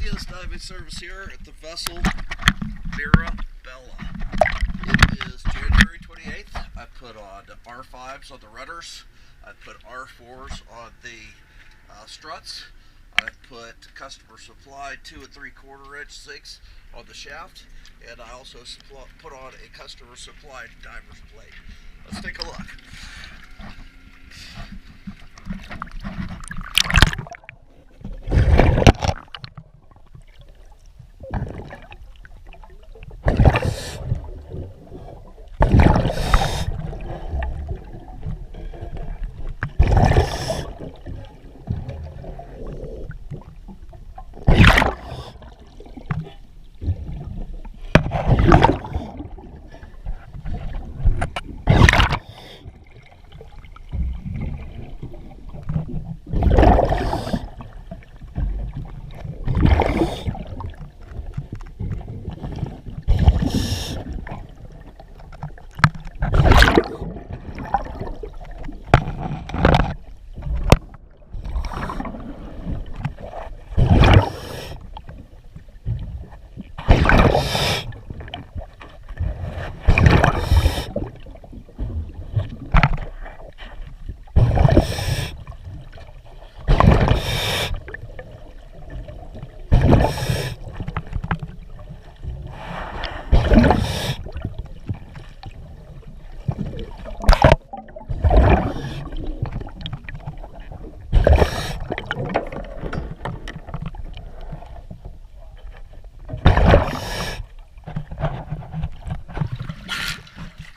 easiest diving service here at the vessel Miribella. It is January 28th. I put on R5s on the rudders. I put R4s on the struts. I put customer supplied 2 3/4 inch zincs on the shaft, and I also put on a customer supplied diver's blade. Let's take a look.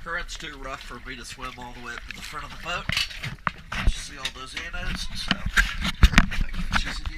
Current's too rough for me to swim all the way up to the front of the boat. You see all those anodes, so I think it's easy to